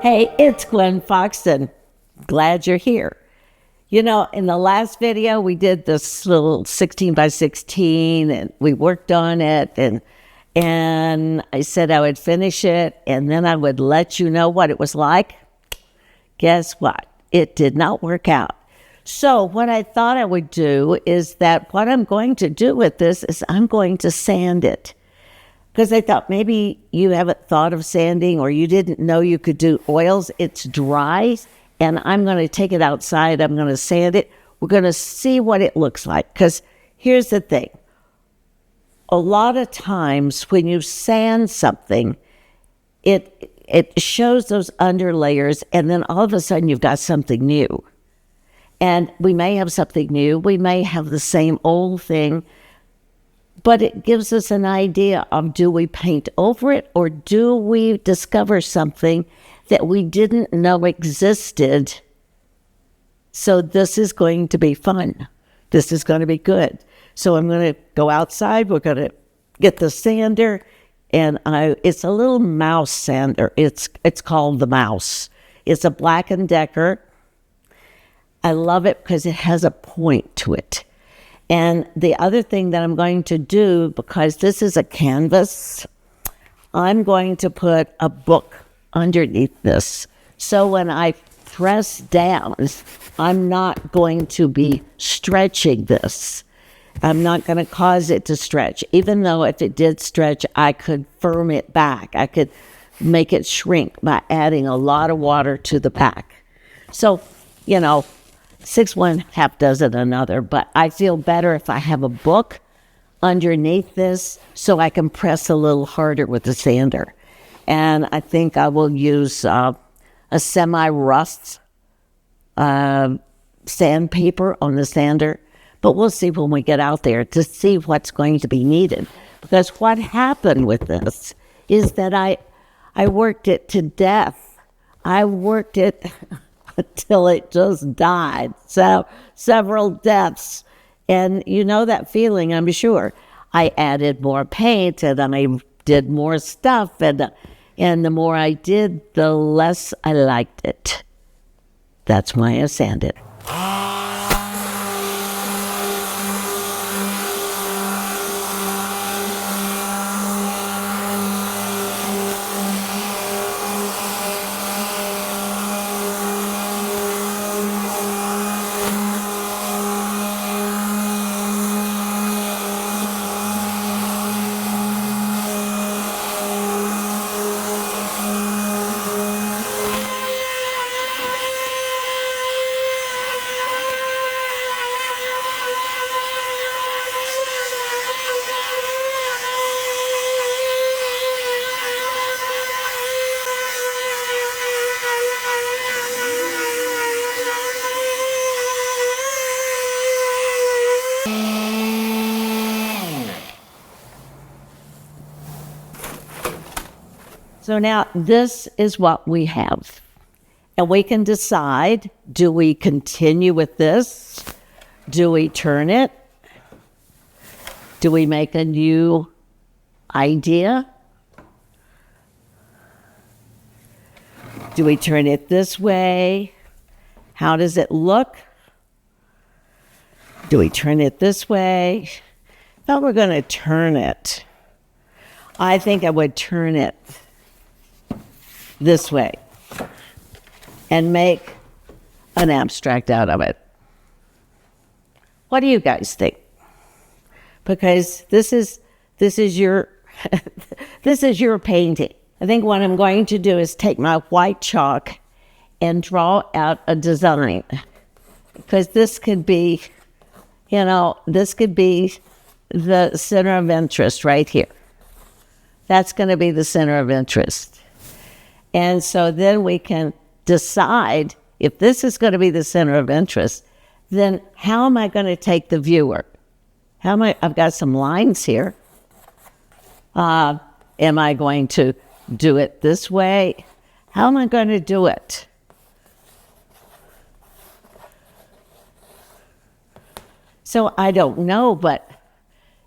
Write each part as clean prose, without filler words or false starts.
Hey, it's Gwen Foxton. Glad you're here. You know, in the last video, we did this little 16 by 16 and we worked on it and I said I would finish it and then I would let you know what it was like. Guess what? It did not work out. So what I thought I would do is that what I'm going to do with this is I'm going to sand it. Because I thought maybe you haven't thought of sanding or you didn't know you could do oils. It's dry and I'm going to take it outside. I'm going to sand it. We're going to see what it looks like. Because here's the thing. A lot of times when you sand something, it shows those underlayers and then all of a sudden you've got something new. And we may have something new. We may have the same old thing. But it gives us an idea of, do we paint over it or do we discover something that we didn't know existed? So this is going to be fun. This is going to be good. So I'm going to go outside. We're going to get the sander, and it's a little mouse sander. It's called the Mouse. It's a Black & Decker. I love it because it has a point to it. And the other thing that I'm going to do, because this is a canvas, I'm going to put a book underneath this. So when I press down, I'm not going to be stretching this. I'm not going to cause it to stretch. Even though if it did stretch, I could firm it back. I could make it shrink by adding a lot of water to the pack. So, you know, 6 one, half dozen another, but I feel better if I have a book underneath this so I can press a little harder with the sander. And I think I will use a semi-rust sandpaper on the sander, but we'll see when we get out there to see what's going to be needed. Because what happened with this is that I worked it to death. I worked it until it just died. So several deaths. And you know that feeling, I'm sure. I added more paint and I did more stuff. And the more I did, the less I liked it. That's why I sanded. So now this is what we have. And we can decide, do we continue with this? Do we turn it? Do we make a new idea? Do we turn it this way? How does it look? Do we turn it this way? I thought we're going to turn it. I think I would turn it this way and make an abstract out of it. What do you guys think? Because this is your this is your painting. I think what I'm going to do is take my white chalk and draw out a design, because this could be, you know, this could be the center of interest right here. That's going to be the center of interest. And so then we can decide, if this is going to be the center of interest, then how am I going to take the viewer? I've got some lines here. Am I going to do it this way? How am I going to do it? So I don't know, but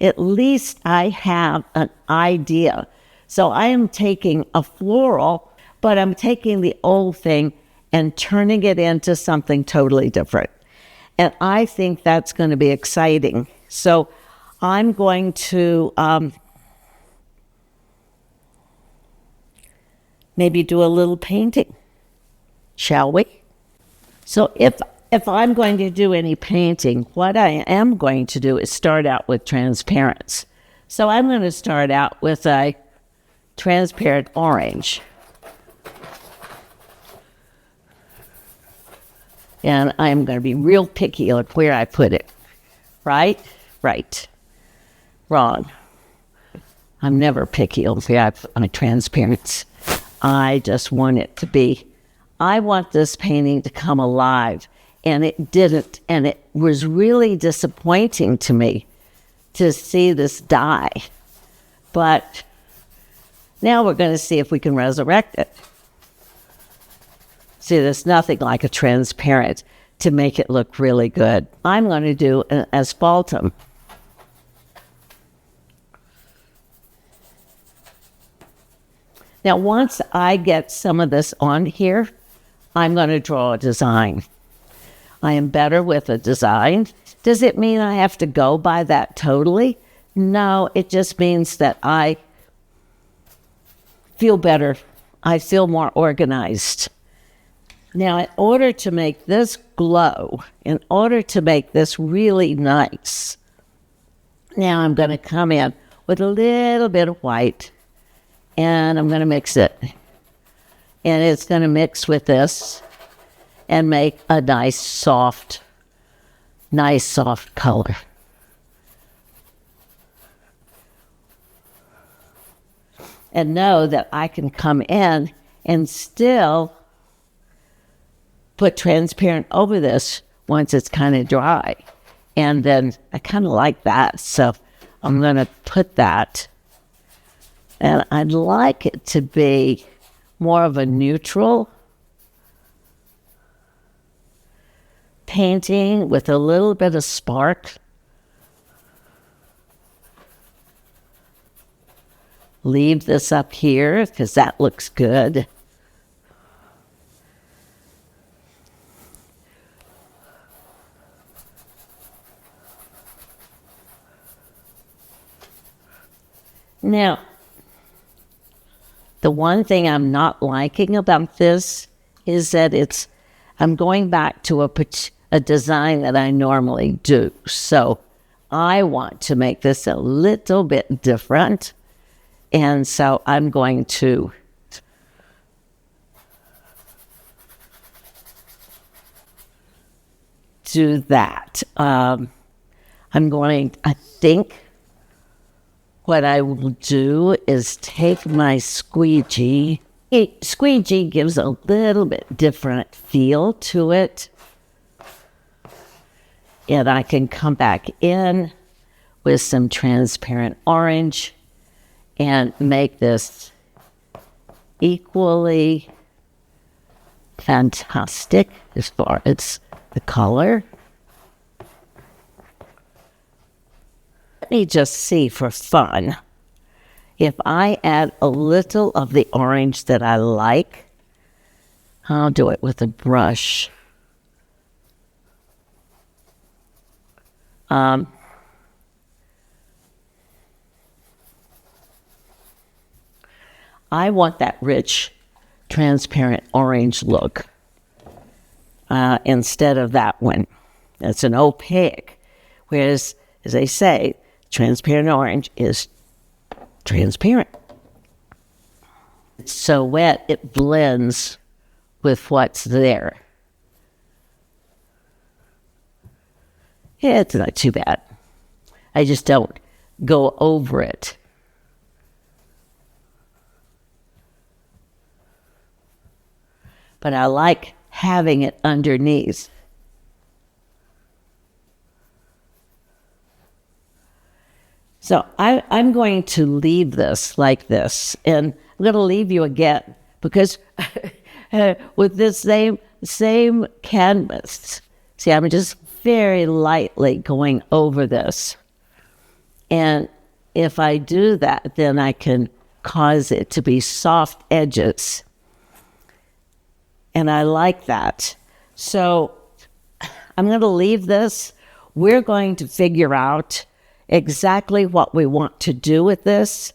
at least I have an idea. So I am taking a floral, but I'm taking the old thing and turning it into something totally different. And I think that's going to be exciting. So I'm going to maybe do a little painting, shall we? So if I'm going to do any painting, what I am going to do is start out with transparents. So I'm going to start out with a transparent orange. And I'm going to be real picky on where I put it. Right? Right. Wrong. I'm never picky on where I put my transparents. I just want it to be, I want this painting to come alive. And it didn't. And it was really disappointing to me to see this die. But now we're going to see if we can resurrect it. See, there's nothing like a transparent to make it look really good. I'm going to do an asphaltum. Now, once I get some of this on here, I'm going to draw a design. I am better with a design. Does it mean I have to go by that totally? No, it just means that I feel better. I feel more organized. Now, in order to make this glow, in order to make this really nice, now I'm going to come in with a little bit of white, and I'm going to mix it. And it's going to mix with this and make a nice soft color. And know that I can come in and still put transparent over this once it's kind of dry. And then I kind of like that, so I'm going to put that. And I'd like it to be more of a neutral painting with a little bit of spark. Leave this up here because that looks good. Now, the one thing I'm not liking about this is that I'm going back to a design that I normally do. So I want to make this a little bit different. And so I'm going to do that. I think what I will do is take my squeegee. Squeegee gives a little bit different feel to it. And I can come back in with some transparent orange and make this equally fantastic as far as the color. Let me just see for fun. If I add a little of the orange that I like, I'll do it with a brush. I want that rich, transparent orange look instead of that one. It's an opaque, whereas, as they say, transparent orange is transparent. It's so wet, it blends with what's there. Yeah, it's not too bad. I just don't go over it. But I like having it underneath. So I'm going to leave this like this, and I'm going to leave you again because with this same canvas, see, I'm just very lightly going over this. And if I do that, then I can cause it to be soft edges. And I like that. So I'm going to leave this. We're going to figure out exactly what we want to do with this.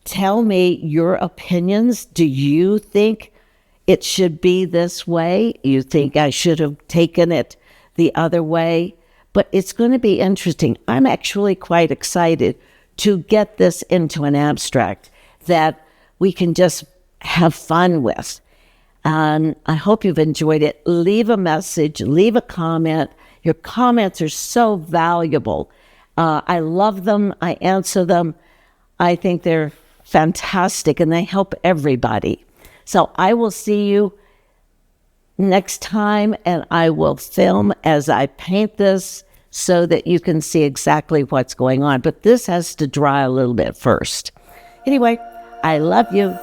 Tell me your opinions. Do you think it should be this way? You think I should have taken it the other way? But it's going to be interesting. I'm actually quite excited to get this into an abstract that we can just have fun with. And I hope you've enjoyed it. Leave a message, leave a comment. Your comments are so valuable. I love them. I answer them. I think they're fantastic and they help everybody. So I will see you next time, and I will film as I paint this so that you can see exactly what's going on. But this has to dry a little bit first. Anyway, I love you.